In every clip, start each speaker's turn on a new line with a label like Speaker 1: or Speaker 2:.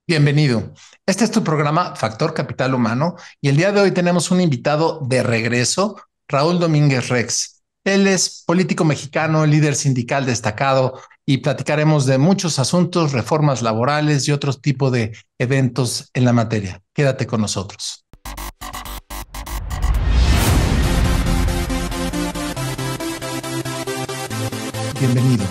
Speaker 1: Bienvenido. Este es tu programa Factor Capital Humano y el día de hoy tenemos un invitado de regreso, Raúl Domínguez Rex. Él es político mexicano, líder sindical destacado y platicaremos de muchos asuntos, reformas laborales y otros tipos de eventos en la materia. Quédate con nosotros. Bienvenido.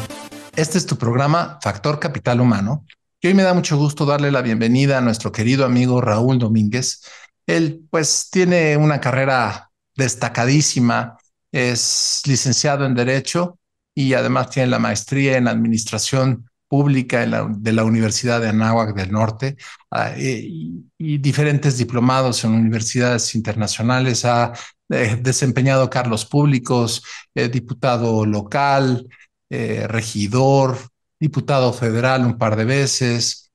Speaker 1: Este es tu programa Factor Capital Humano y hoy me da mucho gusto darle la bienvenida a nuestro querido amigo Raúl Domínguez. Él pues tiene una carrera destacadísima, es licenciado en Derecho y además tiene la maestría en Administración Pública de la Universidad de Anáhuac del Norte y diferentes diplomados en universidades internacionales. Ha desempeñado cargos públicos, diputado local, regidor, diputado federal un par de veces,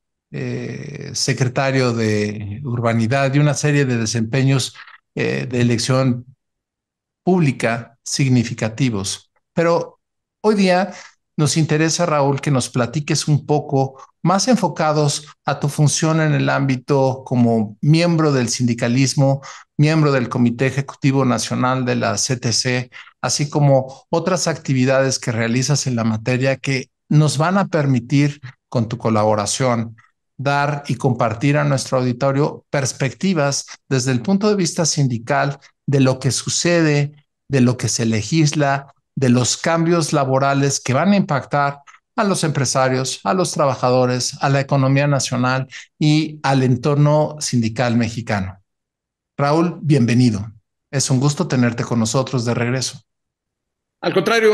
Speaker 1: secretario de Urbanidad y una serie de desempeños de elección pública significativos. Pero hoy día nos interesa, Raúl, que nos platiques un poco más enfocados a tu función en el ámbito como miembro del sindicalismo, miembro del Comité Ejecutivo Nacional de la CTC, así como otras actividades que realizas en la materia que nos van a permitir, con tu colaboración, dar y compartir a nuestro auditorio perspectivas desde el punto de vista sindical de lo que sucede, de lo que se legisla, de los cambios laborales que van a impactar a los empresarios, a los trabajadores, a la economía nacional y al entorno sindical mexicano. Raúl, bienvenido. Es un gusto tenerte con nosotros de regreso.
Speaker 2: Al contrario,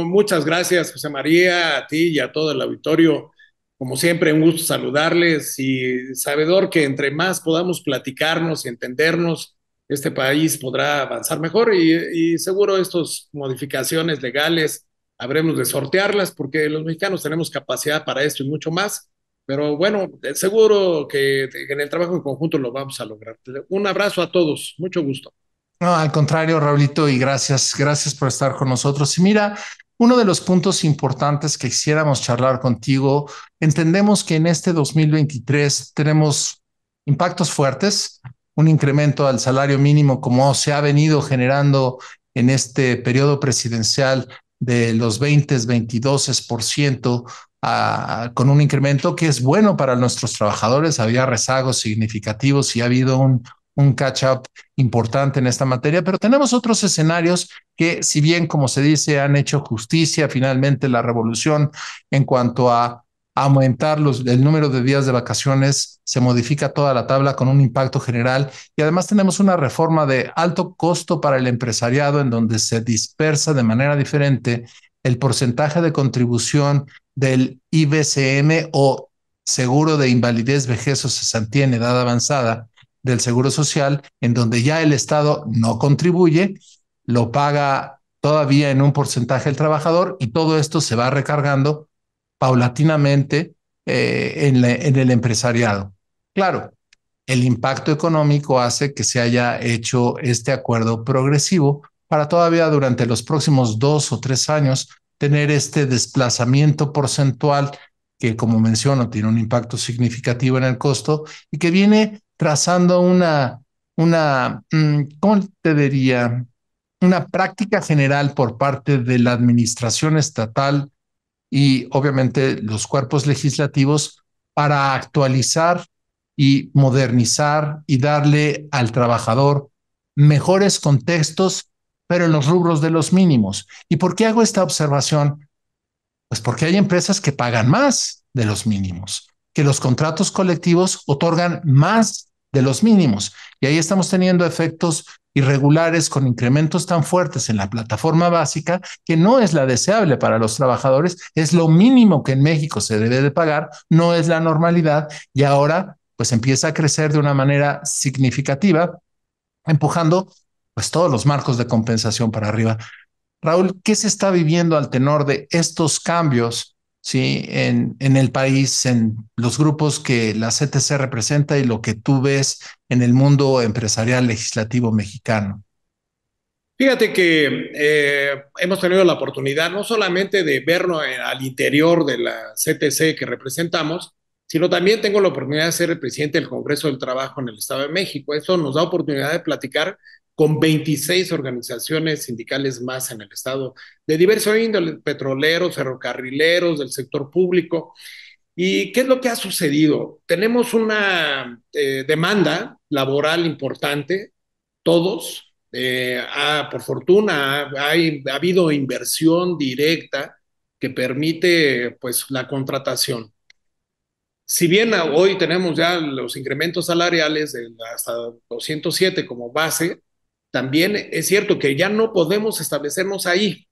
Speaker 2: muchas gracias, José María, a ti y a todo el auditorio. Como siempre, un gusto saludarles y sabedor que entre más podamos platicarnos y entendernos, este país podrá avanzar mejor y seguro estas modificaciones legales habremos de sortearlas porque los mexicanos tenemos capacidad para esto y mucho más. Pero bueno, seguro que en el trabajo en conjunto lo vamos a lograr. Un abrazo a todos, mucho gusto.
Speaker 1: No, al contrario, Raulito, y gracias por estar con nosotros. Y mira, uno de los puntos importantes que quisiéramos charlar contigo, entendemos que en este 2023 tenemos impactos fuertes, un incremento al salario mínimo como se ha venido generando en este periodo presidencial de los 20, 22%, con un incremento que es bueno para nuestros trabajadores. Había rezagos significativos y ha habido un catch-up importante en esta materia, pero tenemos otros escenarios que, si bien, como se dice, han hecho justicia finalmente la revolución en cuanto a aumentar el número de días de vacaciones, se modifica toda la tabla con un impacto general y además tenemos una reforma de alto costo para el empresariado en donde se dispersa de manera diferente el porcentaje de contribución del IBCM o seguro de invalidez, vejez o cesantía en edad avanzada del Seguro Social, en donde ya el Estado no contribuye, lo paga todavía en un porcentaje el trabajador y todo esto se va recargando paulatinamente en el empresariado. Claro, el impacto económico hace que se haya hecho este acuerdo progresivo para todavía durante los próximos 2 o 3 años tener este desplazamiento porcentual que, como menciono, tiene un impacto significativo en el costo y que viene trazando ¿cómo te diría? Una práctica general por parte de la administración estatal y obviamente los cuerpos legislativos para actualizar y modernizar y darle al trabajador mejores contextos, pero en los rubros de los mínimos. ¿Y por qué hago esta observación? Pues porque hay empresas que pagan más de los mínimos, que los contratos colectivos otorgan más de los mínimos. Y ahí estamos teniendo efectos irregulares con incrementos tan fuertes en la plataforma básica que no es la deseable para los trabajadores, es lo mínimo que en México se debe de pagar, no es la normalidad y ahora pues empieza a crecer de una manera significativa, empujando pues todos los marcos de compensación para arriba. Raúl, ¿qué se está viviendo al tenor de estos cambios, sí, en el país, en los grupos que la CTC representa y lo que tú ves en el mundo empresarial legislativo mexicano?
Speaker 2: Fíjate que hemos tenido la oportunidad no solamente de verlo al interior de la CTC que representamos, sino también tengo la oportunidad de ser el presidente del Congreso del Trabajo en el Estado de México. Esto nos da oportunidad de platicar con 26 organizaciones sindicales más en el Estado, de diversos índoles, petroleros, ferrocarrileros, del sector público. ¿Y qué es lo que ha sucedido? Tenemos una demanda laboral importante, todos. Por fortuna ha habido inversión directa que permite pues la contratación. Si bien hoy tenemos ya los incrementos salariales de hasta 207 como base, también es cierto que ya no podemos establecernos ahí.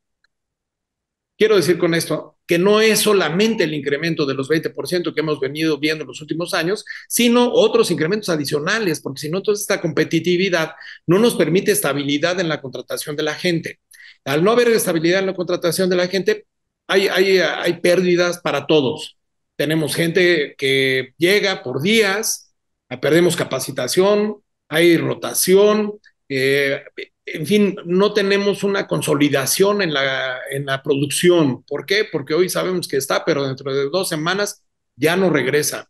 Speaker 2: Quiero decir con esto que no es solamente el incremento de los 20% que hemos venido viendo en los últimos años, sino otros incrementos adicionales, porque si no, toda esta competitividad no nos permite estabilidad en la contratación de la gente. Al no haber estabilidad en la contratación de la gente, hay pérdidas para todos. Tenemos gente que llega por días, perdemos capacitación, hay rotación, eh, en fin, no tenemos una consolidación en la producción. ¿Por qué? Porque hoy sabemos que está, pero dentro de 2 semanas ya no regresa.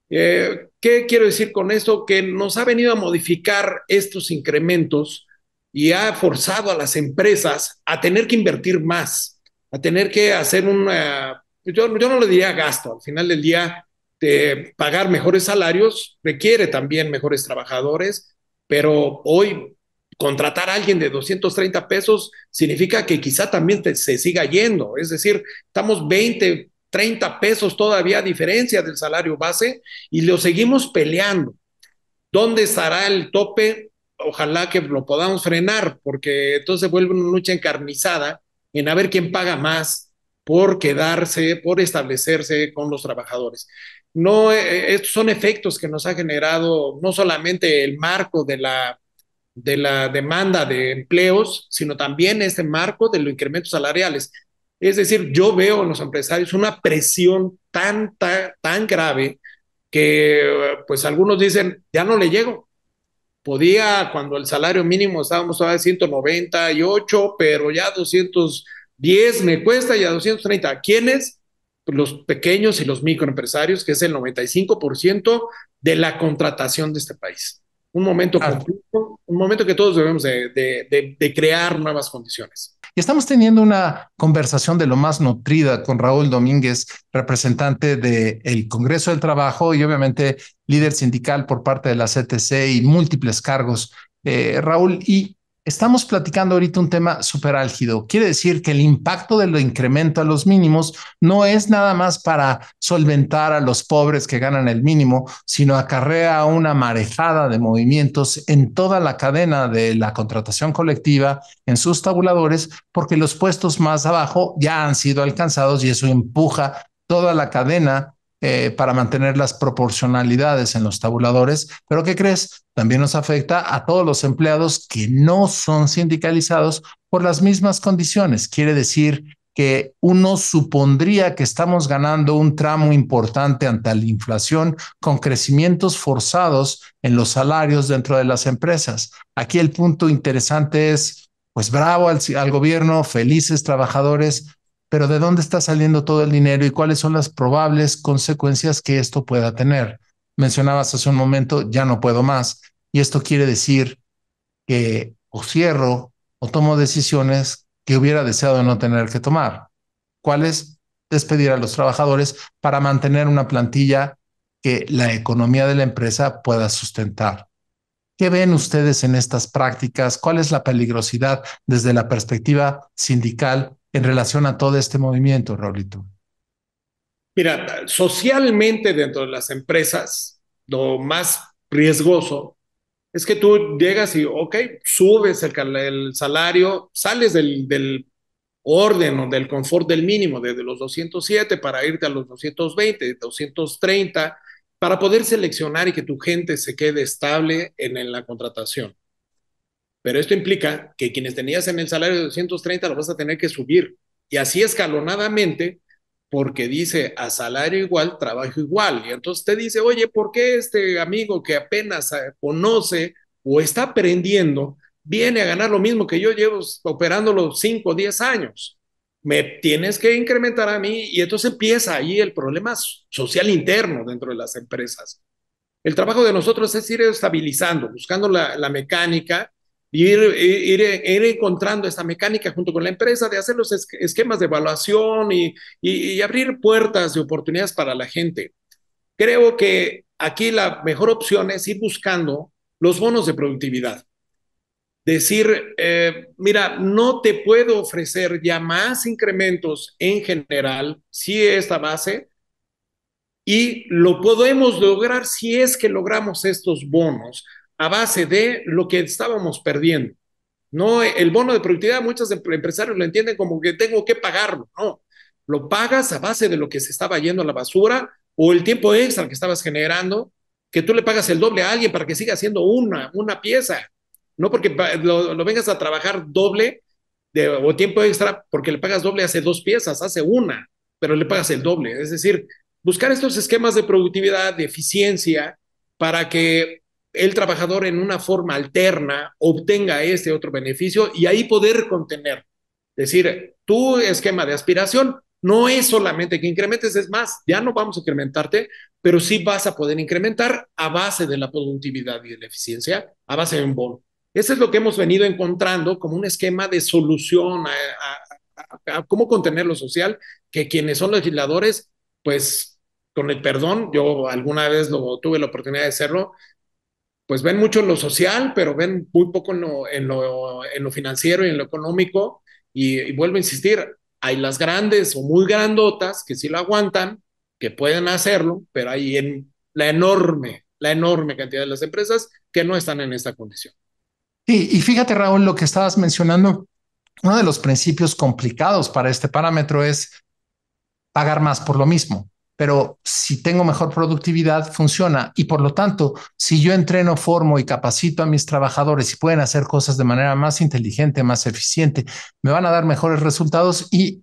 Speaker 2: ¿Qué quiero decir con esto? Que nos ha venido a modificar estos incrementos y ha forzado a las empresas a tener que invertir más, a tener que hacer una, yo no le diría gasto, al final del día, pagar mejores salarios requiere también mejores trabajadores, pero hoy contratar a alguien de 230 pesos significa que quizá también se siga yendo, es decir, estamos 20, 30 pesos todavía a diferencia del salario base y lo seguimos peleando. ¿Dónde estará el tope? Ojalá que lo podamos frenar, porque entonces vuelve una lucha encarnizada en a ver quién paga más por quedarse, por establecerse con los trabajadores. No, estos son efectos que nos ha generado no solamente el marco de la demanda de empleos, sino también este marco de los incrementos salariales. Es decir, yo veo en los empresarios una presión tan grave que pues algunos dicen, ya no le llego. Podía, cuando el salario mínimo estábamos todavía 198, pero ya 210 me cuesta, ya 230. ¿Quiénes? Pues los pequeños y los microempresarios, que es el 95% de la contratación de este país. Un momento
Speaker 1: Claro.
Speaker 2: complejo, un momento que todos debemos de crear nuevas condiciones.
Speaker 1: Y estamos teniendo una conversación de lo más nutrida con Raúl Domínguez, representante del Congreso del Trabajo y obviamente líder sindical por parte de la CTC y múltiples cargos. Raúl, y estamos platicando ahorita un tema súper álgido. Quiere decir que el impacto del incremento a los mínimos no es nada más para solventar a los pobres que ganan el mínimo, sino acarrea una marejada de movimientos en toda la cadena de la contratación colectiva, en sus tabuladores, porque los puestos más abajo ya han sido alcanzados y eso empuja toda la cadena para mantener las proporcionalidades en los tabuladores. Pero ¿qué crees? También nos afecta a todos los empleados que no son sindicalizados por las mismas condiciones. Quiere decir que uno supondría que estamos ganando un tramo importante ante la inflación con crecimientos forzados en los salarios dentro de las empresas. Aquí el punto interesante es, pues bravo al gobierno, felices trabajadores, pero ¿de dónde está saliendo todo el dinero y cuáles son las probables consecuencias que esto pueda tener? Mencionabas hace un momento, ya no puedo más. Y esto quiere decir que o cierro o tomo decisiones que hubiera deseado no tener que tomar. ¿Cuáles? Despedir a los trabajadores para mantener una plantilla que la economía de la empresa pueda sustentar. ¿Qué ven ustedes en estas prácticas? ¿Cuál es la peligrosidad desde la perspectiva sindical en relación a todo este movimiento, Raulito?
Speaker 2: Mira, socialmente dentro de las empresas, lo más riesgoso es que tú llegas y, ok, subes el salario, sales del orden o del confort del mínimo, desde los 207 para irte a los 220, 230, para poder seleccionar y que tu gente se quede estable en la contratación. Pero esto implica que quienes tenías en el salario de 230 lo vas a tener que subir. Y así escalonadamente, porque dice a salario igual, trabajo igual. Y entonces te dice, oye, ¿por qué este amigo que apenas conoce o está aprendiendo viene a ganar lo mismo que yo llevo operando los 5 o 10 años? me tienes que incrementar a mí y entonces empieza ahí el problema social interno dentro de las empresas. El trabajo de nosotros es ir estabilizando, buscando la mecánica, ir encontrando esta mecánica junto con la empresa de hacer los esquemas de evaluación y abrir puertas de oportunidades para la gente. Creo que aquí la mejor opción es ir buscando los bonos de productividad. Decir, mira, no te puedo ofrecer ya más incrementos en general, si esta base, y lo podemos lograr si es que logramos estos bonos a base de lo que estábamos perdiendo. No, el bono de productividad, muchos empresarios lo entienden como que tengo que pagarlo. No, lo pagas a base de lo que se estaba yendo a la basura o el tiempo extra que estabas generando, que tú le pagas el doble a alguien para que siga haciendo una pieza. No porque lo vengas a trabajar doble o tiempo extra porque le pagas doble, hace dos piezas, hace una, pero le pagas el doble. Es decir, buscar estos esquemas de productividad, de eficiencia, para que el trabajador en una forma alterna obtenga este otro beneficio y ahí poder contener. Es decir, tu esquema de aspiración no es solamente que incrementes, es más, ya no vamos a incrementarte, pero sí vas a poder incrementar a base de la productividad y de la eficiencia, a base de un bono. Eso es lo que hemos venido encontrando como un esquema de solución a cómo contener lo social, que quienes son legisladores, pues con el perdón, yo alguna vez tuve la oportunidad de hacerlo, pues ven mucho en lo social, pero ven muy poco en lo financiero y en lo económico. Y vuelvo a insistir, hay las grandes o muy grandotas que sí lo aguantan, que pueden hacerlo, pero hay la enorme cantidad de las empresas que no están en esta condición.
Speaker 1: Y fíjate, Raúl, lo que estabas mencionando, uno de los principios complicados para este parámetro es pagar más por lo mismo. Pero si tengo mejor productividad, funciona. Y por lo tanto, si yo entreno, formo y capacito a mis trabajadores y pueden hacer cosas de manera más inteligente, más eficiente, me van a dar mejores resultados y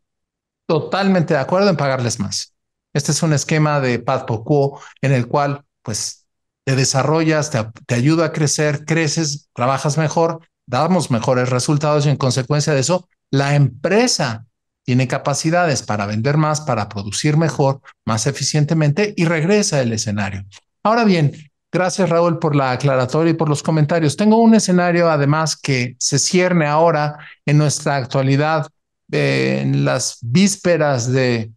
Speaker 1: totalmente de acuerdo en pagarles más. Este es un esquema de pad pro quo en el cual, pues, te desarrollas, te ayuda a crecer, creces, trabajas mejor, damos mejores resultados y en consecuencia de eso, la empresa tiene capacidades para vender más, para producir mejor, más eficientemente y regresa al escenario. Ahora bien, gracias Raúl por la aclaratoria y por los comentarios. Tengo un escenario además que se cierne ahora en nuestra actualidad en las vísperas de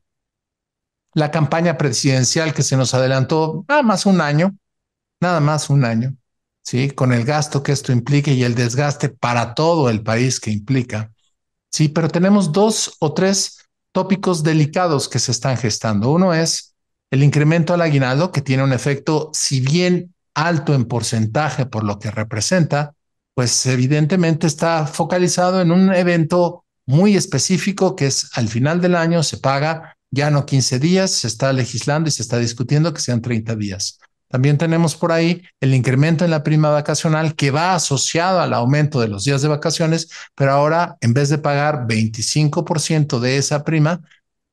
Speaker 1: la campaña presidencial que se nos adelantó nada más un año, ¿sí? Con el gasto que esto implica y el desgaste para todo el país que implica, ¿sí? Pero tenemos dos o tres tópicos delicados que se están gestando. Uno es el incremento al aguinaldo, que tiene un efecto, si bien alto en porcentaje por lo que representa, pues evidentemente está focalizado en un evento muy específico que es al final del año se paga ya no 15 días, se está legislando y se está discutiendo que sean 30 días. También tenemos por ahí el incremento en la prima vacacional que va asociado al aumento de los días de vacaciones, pero ahora en vez de pagar 25% de esa prima,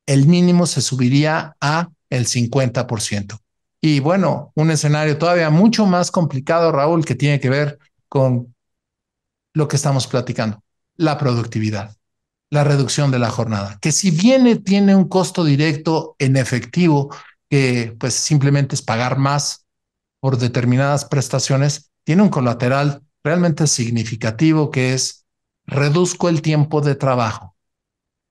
Speaker 1: el mínimo se subiría a el 50%. Y bueno, un escenario todavía mucho más complicado, Raúl, que tiene que ver con lo que estamos platicando, la productividad, la reducción de la jornada, que si bien tiene un costo directo en efectivo, que pues simplemente es pagar más por determinadas prestaciones, tiene un colateral realmente significativo que es reduzco el tiempo de trabajo.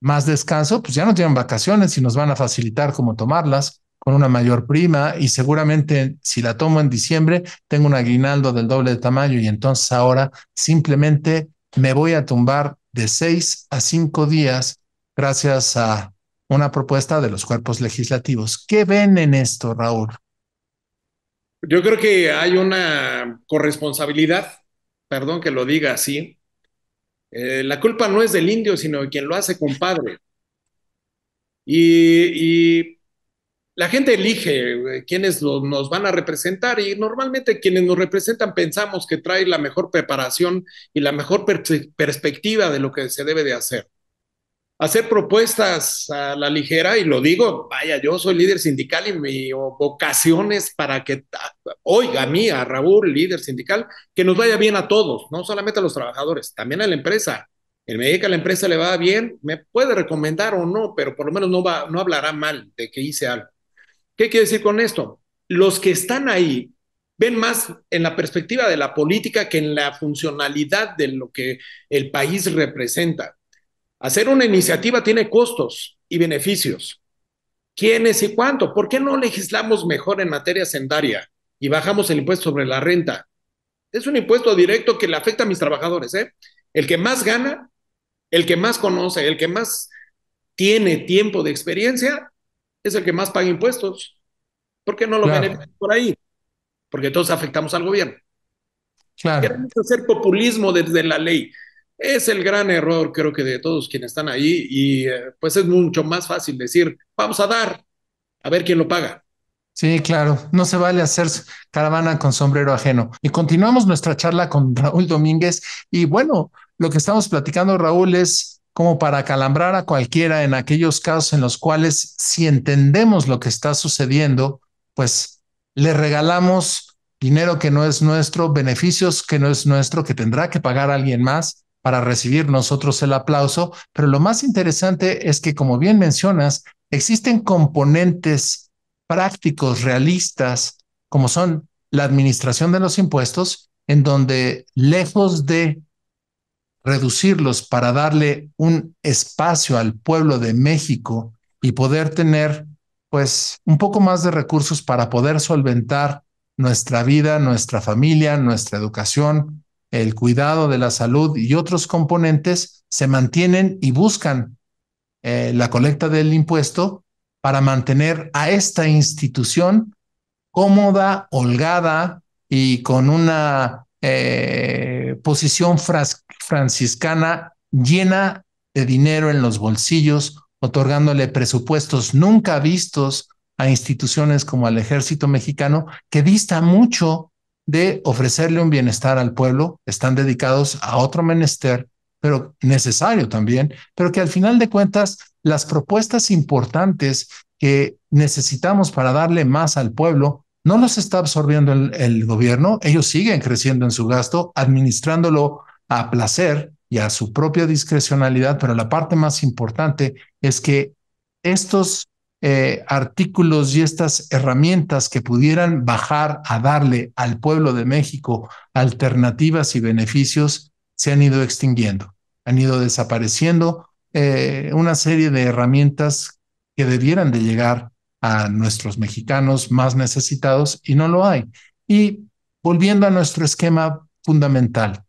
Speaker 1: Más descanso, pues ya no tienen vacaciones y nos van a facilitar cómo tomarlas con una mayor prima y seguramente si la tomo en diciembre tengo un aguinaldo del doble de tamaño y entonces ahora simplemente me voy a tumbar de 6 a 5 días gracias a una propuesta de los cuerpos legislativos. ¿Qué ven en esto, Raúl?
Speaker 2: Yo creo que hay una corresponsabilidad, perdón que lo diga así. La culpa no es del indio, sino de quien lo hace compadre. Y la gente elige quienes nos van a representar y normalmente quienes nos representan pensamos que trae la mejor preparación y la mejor perspectiva de lo que se debe de hacer. Hacer propuestas a la ligera, y lo digo, vaya, yo soy líder sindical y mi vocación es para que hoy a mí, a Raúl, líder sindical, que nos vaya bien a todos, no solamente a los trabajadores, también a la empresa. En medida que a la empresa le va bien, me puede recomendar o no, pero por lo menos no hablará mal de que hice algo. ¿Qué quiere decir con esto? Los que están ahí ven más en la perspectiva de la política que en la funcionalidad de lo que el país representa. Hacer una iniciativa tiene costos y beneficios. ¿Quiénes y cuánto? ¿Por qué no legislamos mejor en materia sendaria y bajamos el impuesto sobre la renta? Es un impuesto directo que le afecta a mis trabajadores, ¿eh? El que más gana, el que más conoce, el que más tiene tiempo de experiencia, es el que más paga impuestos. ¿Por qué no lo
Speaker 1: Claro,
Speaker 2: benefician por ahí? Porque todos afectamos al gobierno.
Speaker 1: claro.
Speaker 2: Queremos hacer populismo desde la ley. Es el gran error, creo que de todos quienes están ahí, y pues es mucho más fácil decir, vamos a dar, a ver quién lo paga.
Speaker 1: Sí, claro, no se vale hacer caravana con sombrero ajeno. Y continuamos nuestra charla con Raúl Domínguez. Y bueno, lo que estamos platicando, Raúl, es como para calambrar a cualquiera en aquellos casos en los cuales, si entendemos lo que está sucediendo, pues le regalamos dinero que no es nuestro, beneficios que no es nuestro, que tendrá que pagar alguien más para recibir nosotros el aplauso. Pero lo más interesante es que, como bien mencionas, existen componentes prácticos, realistas, como son la administración de los impuestos, en donde lejos de reducirlos para darle un espacio al pueblo de México y poder tener pues un poco más de recursos para poder solventar nuestra vida, nuestra familia, nuestra educación, el cuidado de la salud y otros componentes, se mantienen y buscan la colecta del impuesto para mantener a esta institución cómoda, holgada y con una posición franciscana llena de dinero en los bolsillos, otorgándole presupuestos nunca vistos a instituciones como el Ejército Mexicano, que dista mucho de ofrecerle un bienestar al pueblo, están dedicados a otro menester, pero necesario también, pero que al final de cuentas las propuestas importantes que necesitamos para darle más al pueblo no los está absorbiendo el gobierno, ellos siguen creciendo en su gasto, administrándolo a placer y a su propia discrecionalidad, pero la parte más importante es que estos artículos y estas herramientas que pudieran bajar a darle al pueblo de México alternativas y beneficios se han ido extinguiendo, han ido desapareciendo una serie de herramientas que debieran de llegar a nuestros mexicanos más necesitados y no lo hay. Y volviendo a nuestro esquema fundamental,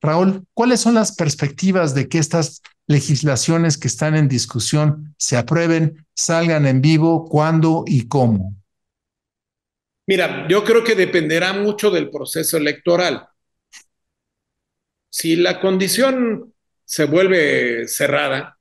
Speaker 1: Raúl, ¿cuáles son las perspectivas de que estas legislaciones que están en discusión se aprueben, salgan en vivo, cuándo y cómo?
Speaker 2: Mira, yo creo que dependerá mucho del proceso electoral. Si la condición se vuelve cerrada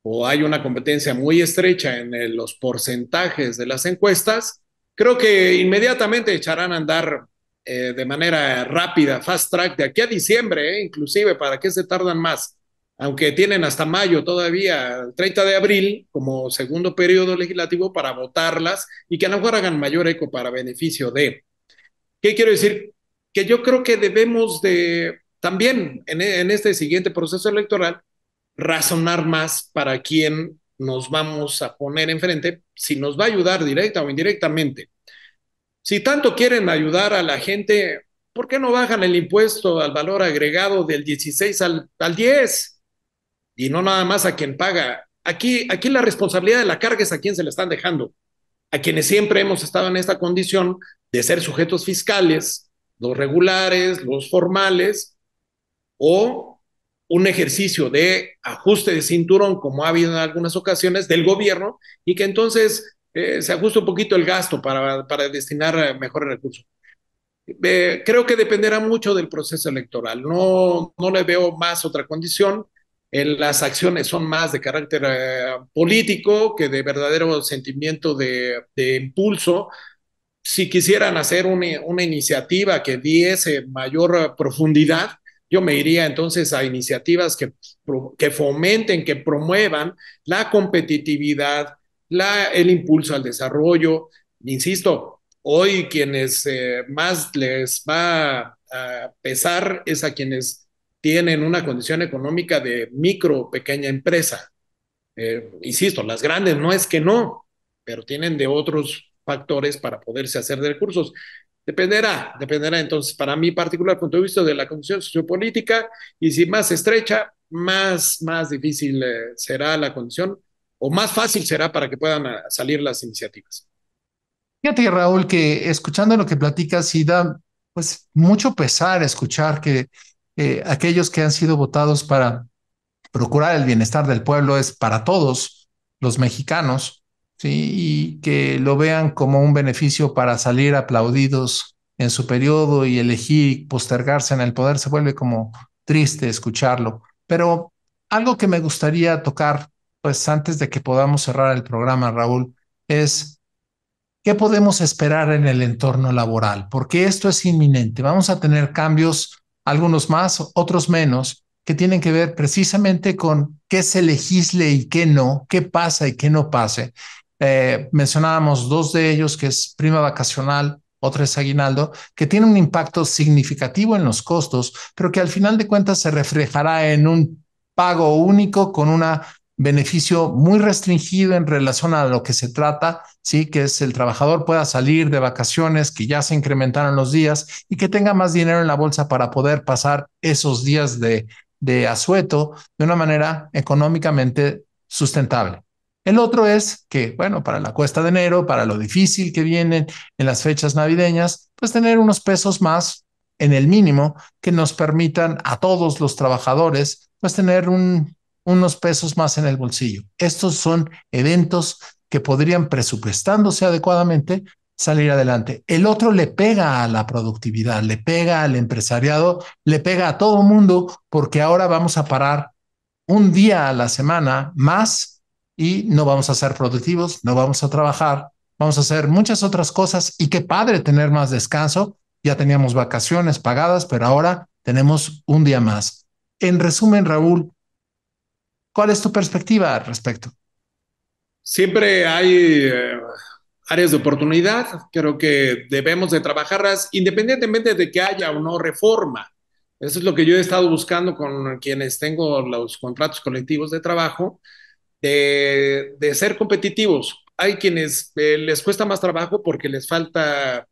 Speaker 2: o hay una competencia muy estrecha en los porcentajes de las encuestas, creo que inmediatamente echarán a andar de manera rápida, fast track, de aquí a diciembre, inclusive, ¿para qué se tardan más? Aunque tienen hasta mayo todavía, el 30 de abril, como segundo periodo legislativo para votarlas y que a lo mejor hagan mayor eco para beneficio de. ¿Qué quiero decir? Que yo creo que debemos de también en este siguiente proceso electoral razonar más para quién nos vamos a poner enfrente, si nos va a ayudar directa o indirectamente. Si tanto quieren ayudar a la gente, ¿por qué no bajan el impuesto al valor agregado del 16 al 10? Y no nada más a quien paga. Aquí la responsabilidad de la carga es a quien se le están dejando, a quienes siempre hemos estado en esta condición de ser sujetos fiscales, los regulares, los formales, o un ejercicio de ajuste de cinturón, como ha habido en algunas ocasiones, del gobierno, y que entonces se ajuste un poquito el gasto para destinar mejores recursos. Creo que dependerá mucho del proceso electoral. No le veo más otra condición. Las acciones son más de carácter político que de verdadero sentimiento de impulso. Si quisieran hacer una iniciativa que diese mayor profundidad, yo me iría entonces a iniciativas que fomenten, que promuevan la competitividad, el impulso al desarrollo. Insisto, hoy quienes más les va a pesar es a quienes tienen una condición económica de micro, pequeña empresa. Insisto, las grandes no es que no, pero tienen de otros factores para poderse hacer de recursos. Dependerá entonces, para mi particular punto de vista de la condición sociopolítica, y si más estrecha, más difícil será la condición, o más fácil será para que puedan salir las iniciativas.
Speaker 1: Fíjate, Raúl, que escuchando lo que platicas y da pues mucho pesar escuchar que aquellos que han sido votados para procurar el bienestar del pueblo es para todos los mexicanos, ¿sí? Y que lo vean como un beneficio para salir aplaudidos en su periodo y elegir y postergarse en el poder, se vuelve como triste escucharlo. Pero algo que me gustaría tocar, pues antes de que podamos cerrar el programa, Raúl, es ¿qué podemos esperar en el entorno laboral? Porque esto es inminente. Vamos a tener cambios, algunos más, otros menos, que tienen que ver precisamente con qué se legisle y qué no, qué pasa y qué no pase. Mencionábamos dos de ellos, que es prima vacacional, otra es aguinaldo, que tiene un impacto significativo en los costos, pero que al final de cuentas se reflejará en un pago único con una beneficio muy restringido en relación a lo que se trata, sí, que es el trabajador pueda salir de vacaciones, que ya se incrementaron los días y que tenga más dinero en la bolsa para poder pasar esos días de asueto de una manera económicamente sustentable. El otro es que, bueno, para la cuesta de enero, para lo difícil que vienen en las fechas navideñas, pues tener unos pesos más en el mínimo que nos permitan a todos los trabajadores, pues tener unos pesos más en el bolsillo. Estos son eventos que podrían, presupuestándose adecuadamente, salir adelante. El otro le pega a la productividad, le pega al empresariado, le pega a todo mundo, porque ahora vamos a parar un día a la semana más y no vamos a ser productivos, no vamos a trabajar, vamos a hacer muchas otras cosas y qué padre tener más descanso. Ya teníamos vacaciones pagadas, pero ahora tenemos un día más. En resumen, Raúl, ¿cuál es tu perspectiva al respecto?
Speaker 2: Siempre hay áreas de oportunidad, creo que debemos de trabajarlas independientemente de que haya o no reforma. Eso es lo que yo he estado buscando con quienes tengo los contratos colectivos de trabajo, de ser competitivos. Hay quienes les cuesta más trabajo porque les falta,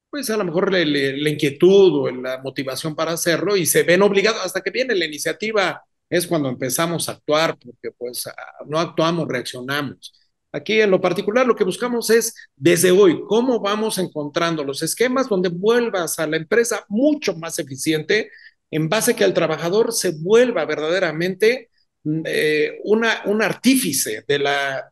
Speaker 2: pues a lo mejor la inquietud o la motivación para hacerlo y se ven obligados, hasta que viene la iniciativa, es cuando empezamos a actuar, porque pues no actuamos, reaccionamos. Aquí en lo particular lo que buscamos es desde hoy, cómo vamos encontrando los esquemas donde vuelvas a la empresa mucho más eficiente en base a que el trabajador se vuelva verdaderamente un artífice de la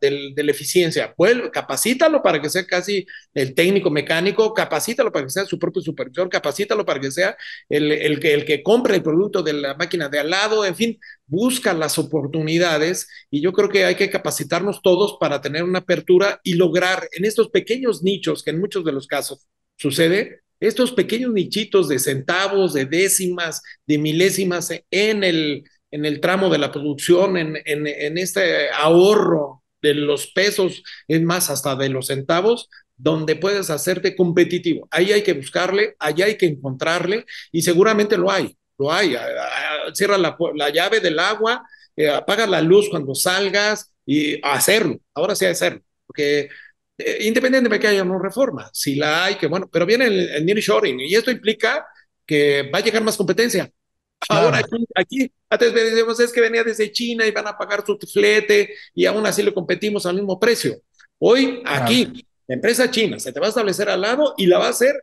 Speaker 2: eficiencia. Capacítalo para que sea casi el técnico mecánico, capacítalo para que sea su propio supervisor, capacítalo para que sea el que compre el producto de la máquina de al lado, en fin, busca las oportunidades y yo creo que hay que capacitarnos todos para tener una apertura y lograr en estos pequeños nichos que en muchos de los casos sucede, estos pequeños nichitos de centavos, de décimas, de milésimas en el tramo de la producción, en este ahorro de los pesos, es más, hasta de los centavos, donde puedes hacerte competitivo. Ahí hay que buscarle, ahí hay que encontrarle y seguramente lo hay, lo hay. Cierra la llave del agua, apaga la luz cuando salgas y hacerlo, ahora sí hacerlo, porque independientemente de que haya una reforma, si la hay, que bueno, pero viene el nearshoring y esto implica que va a llegar más competencia. Ahora
Speaker 1: Claro,
Speaker 2: aquí, antes decíamos es que venía desde China y van a pagar su flete y aún así le competimos al mismo precio. Hoy,
Speaker 1: claro.
Speaker 2: aquí, la empresa china se te va a establecer al lado y la va a hacer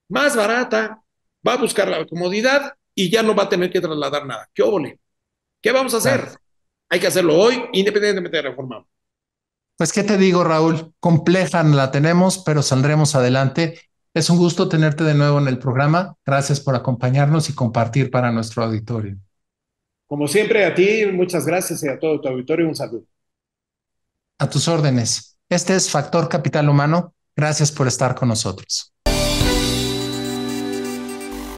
Speaker 2: más barata, va a buscar la comodidad y ya no va a tener que trasladar nada. ¿Qué óvole? ¿Qué vamos a hacer?
Speaker 1: Claro.
Speaker 2: Hay que hacerlo hoy, independientemente de reforma.
Speaker 1: Pues, ¿qué te digo, Raúl? Compleja la tenemos, pero saldremos adelante. Es un gusto tenerte de nuevo en el programa. Gracias por acompañarnos y compartir para nuestro auditorio.
Speaker 2: Como siempre, a ti, muchas gracias y a todo tu auditorio, un saludo.
Speaker 1: A tus órdenes. Este es Factor Capital Humano. Gracias por estar con nosotros.